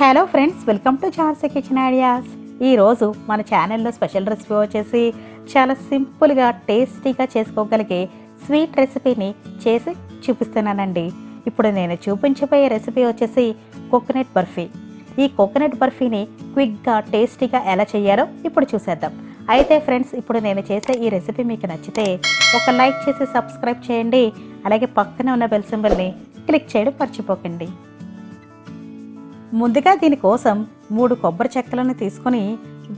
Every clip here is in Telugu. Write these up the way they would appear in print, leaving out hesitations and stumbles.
హలో ఫ్రెండ్స్, వెల్కమ్ టు చార్సీ కిచెన్ ఐడియాస్. ఈరోజు మన ఛానల్లో స్పెషల్ రెసిపీ వచ్చేసి చాలా సింపుల్గా టేస్టీగా చేసుకోగలిగే స్వీట్ రెసిపీని చేసి చూపిస్తున్నానండి. ఇప్పుడు నేను చూపించబోయే రెసిపీ వచ్చేసి కోకోనట్ బర్ఫీ. ఈ కోకోనట్ బర్ఫీని క్విక్గా టేస్టీగా ఎలా చేయాలో ఇప్పుడు చూసేద్దాం. అయితే ఫ్రెండ్స్, ఇప్పుడు నేను చేసే ఈ రెసిపీ మీకు నచ్చితే ఒక లైక్ చేసి సబ్స్క్రైబ్ చేయండి. అలాగే పక్కన ఉన్న బెల్ సింబల్ని క్లిక్ చేయడం మర్చిపోకండి. ముందుగా దీనికోసం 3 కొబ్బరి చెక్కలను తీసుకొని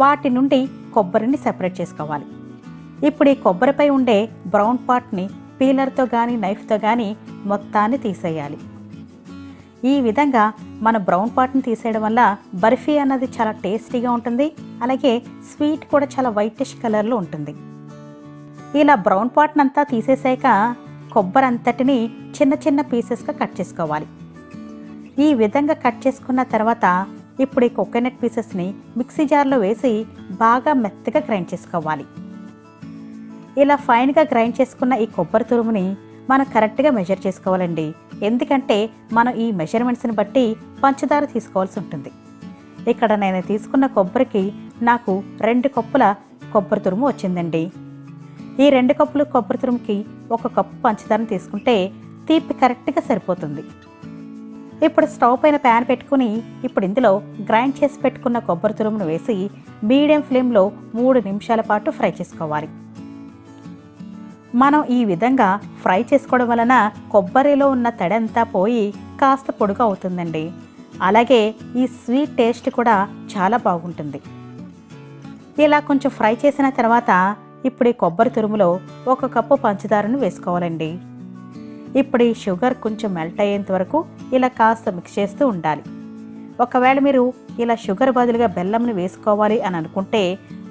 వాటి నుండి కొబ్బరిని సెపరేట్ చేసుకోవాలి. ఇప్పుడు ఈ కొబ్బరిపై ఉండే బ్రౌన్ పార్ట్ని పీలర్తో కానీ నైఫ్తో కానీ మొత్తాన్ని తీసేయాలి. ఈ విధంగా మన బ్రౌన్ పార్ట్ని తీసేయడం వల్ల బర్ఫీ అన్నది చాలా టేస్టీగా ఉంటుంది. అలాగే స్వీట్ కూడా చాలా వైటిష్ కలర్లో ఉంటుంది. ఇలా బ్రౌన్ పార్ట్ని అంతా తీసేసాక కొబ్బరి అంతటిని చిన్న చిన్న పీసెస్గా కట్ చేసుకోవాలి. ఈ విధంగా కట్ చేసుకున్న తర్వాత ఇప్పుడు ఈ కోకోనట్ పీసెస్ని మిక్సీ జార్లో వేసి బాగా మెత్తగా గ్రైండ్ చేసుకోవాలి. ఇలా ఫైన్గా గ్రైండ్ చేసుకున్న ఈ కొబ్బరి తురుముని మనం కరెక్ట్గా మెజర్ చేసుకోవాలండి. ఎందుకంటే మనం ఈ మెజర్మెంట్స్ని బట్టి పంచదార తీసుకోవాల్సి ఉంటుంది. ఇక్కడ నేను తీసుకున్న కొబ్బరికి నాకు 2 కప్పుల కొబ్బరి తురుము వచ్చిందండి. ఈ 2 కప్పులు కొబ్బరి తురుముకి 1 కప్పు పంచదారని తీసుకుంటే తీపి కరెక్ట్గా సరిపోతుంది. ఇప్పుడు స్టవ్ పైన ప్యాన్ పెట్టుకుని ఇప్పుడు ఇందులో గ్రైండ్ చేసి పెట్టుకున్న కొబ్బరి తురుమును వేసి మీడియం ఫ్లేమ్లో 3 నిమిషాల పాటు ఫ్రై చేసుకోవాలి. మనం ఈ విధంగా ఫ్రై చేసుకోవడం వలన కొబ్బరిలో ఉన్న తడంతా పోయి కాస్త పొడుగా అవుతుందండి. అలాగే ఈ స్వీట్ టేస్ట్ కూడా చాలా బాగుంటుంది. ఇలా కొంచెం ఫ్రై చేసిన తర్వాత ఇప్పుడు ఈ కొబ్బరి తురుములో 1 కప్పు పంచదారను వేసుకోవాలండి. ఇప్పుడు ఈ షుగర్ కొంచెం మెల్ట్ అయ్యేంత వరకు ఇలా కాస్త మిక్స్ చేస్తూ ఉండాలి. ఒకవేళ మీరు ఇలా షుగర్ బదులుగా బెల్లంని వేసుకోవాలి అని అనుకుంటే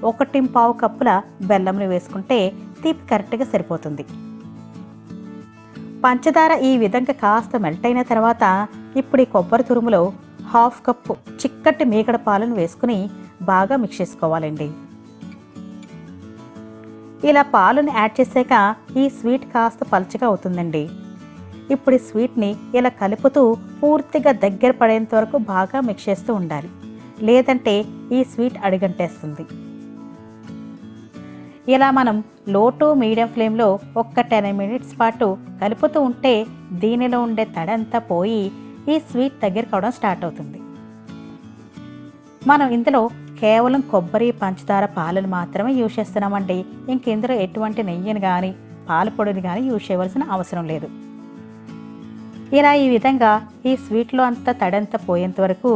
1.25 కప్పుల బెల్లంని వేసుకుంటే తీపి కరెక్ట్గా సరిపోతుంది. పంచదార ఈ విధంగా కాస్త మెల్ట్ అయిన తర్వాత ఇప్పుడు ఈ కొబ్బరి తురుములో 1/2 కప్పు చిక్కటి మీగడ పాలను వేసుకుని బాగా మిక్స్ చేసుకోవాలండి. ఇలా పాలను యాడ్ చేసాక ఈ స్వీట్ కాస్త పల్చగా అవుతుందండి. ఇప్పుడు ఈ స్వీట్ని ఇలా కలుపుతూ పూర్తిగా దగ్గర పడేంత వరకు బాగా మిక్స్ చేస్తూ ఉండాలి. లేదంటే ఈ స్వీట్ అడుగంటేస్తుంది. ఇలా మనం లో టు మీడియం ఫ్లేమ్లో 10 మినిట్స్ పాటు కలుపుతూ ఉంటే దీనిలో ఉండే తడంతా పోయి ఈ స్వీట్ దగ్గర కావడం స్టార్ట్ అవుతుంది. మనం ఇందులో కేవలం కొబ్బరి, పంచదార, పాలను మాత్రమే యూజ్ చేస్తున్నామండి. ఇంకెందులో ఎటువంటి నెయ్యిని కానీ పాల పొడిని కానీ యూజ్ చేయవలసిన అవసరం లేదు. ఇలా ఈ విధంగా ఈ స్వీట్లో అంతా తడంతా పోయేంత వరకు,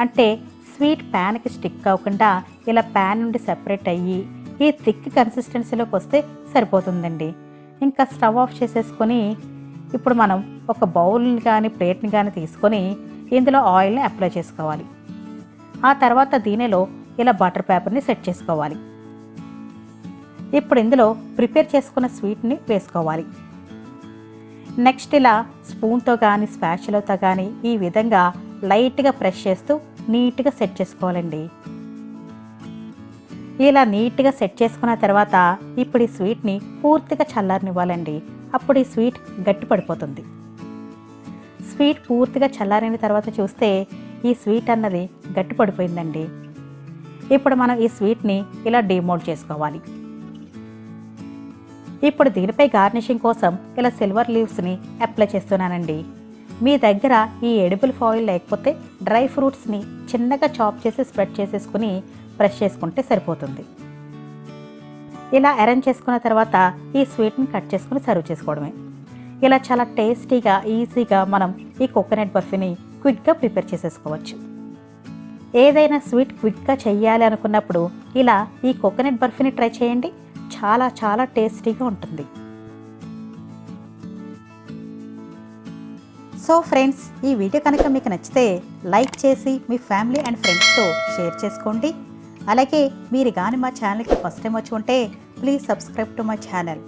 అంటే స్వీట్ ప్యాన్కి స్టిక్ అవ్వకుండా ఇలా ప్యాన్ నుండి సెపరేట్ అయ్యి ఈ థిక్ కన్సిస్టెన్సీలోకి వస్తే సరిపోతుందండి. ఇంకా స్టవ్ ఆఫ్ చేసేసుకొని ఇప్పుడు మనం ఒక బౌల్ని కానీ ప్లేట్ని కానీ తీసుకొని ఇందులో ఆయిల్ని అప్లై చేసుకోవాలి. ఆ తర్వాత దీనిలో ఇలా బటర్ పేపర్ని సెట్ చేసుకోవాలి. ఇప్పుడు ఇందులో ప్రిపేర్ చేసుకున్న స్వీట్ని వేసుకోవాలి. నెక్స్ట్ ఇలా స్పూన్తో కానీ స్పాచులాతో కానీ ఈ విధంగా లైట్గా ప్రెస్ చేస్తూ నీట్గా సెట్ చేసుకోవాలండి. ఇలా నీట్గా సెట్ చేసుకున్న తర్వాత ఇప్పుడు ఈ స్వీట్ని పూర్తిగా చల్లారనివ్వాలండి. అప్పుడు ఈ స్వీట్ గట్టి పడిపోతుంది. స్వీట్ పూర్తిగా చల్లారిన తర్వాత చూస్తే ఈ స్వీట్ అన్నది గట్టి పడిపోయిందండి. ఇప్పుడు మనం ఈ స్వీట్ని ఇలా డీమోల్డ్ చేసుకోవాలి. ఇప్పుడు దీనిపై గార్నిషింగ్ కోసం ఇలా సిల్వర్ లీవ్స్ని అప్లై చేస్తున్నానండి. మీ దగ్గర ఈ ఎడిబుల్ ఫాయిల్ లేకపోతే డ్రై ఫ్రూట్స్ని చిన్నగా చాప్ చేసి స్ప్రెడ్ చేసేసుకుని ప్రెస్ చేసుకుంటే సరిపోతుంది. ఇలా అరేంజ్ చేసుకున్న తర్వాత ఈ స్వీట్ని కట్ చేసుకుని సర్వ్ చేసుకోవడమే. ఇలా చాలా టేస్టీగా, ఈజీగా మనం ఈ కోకోనట్ బర్ఫీని క్విక్గా ప్రిపేర్ చేసేసుకోవచ్చు. ఏదైనా స్వీట్ క్విక్గా చెయ్యాలి అనుకున్నప్పుడు ఇలా ఈ కోకోనట్ బర్ఫీని ట్రై చేయండి. చాలా చాలా టేస్టీగా ఉంటుంది. సో ఫ్రెండ్స్, ఈ వీడియో కనుక మీకు నచ్చితే లైక్ చేసి మీ ఫ్యామిలీ అండ్ ఫ్రెండ్స్తో షేర్ చేసుకోండి. అలాగే మీరు కానీ మా ఛానల్కి ఫస్ట్ టైం వచ్చి ఉంటే please subscribe to my channel.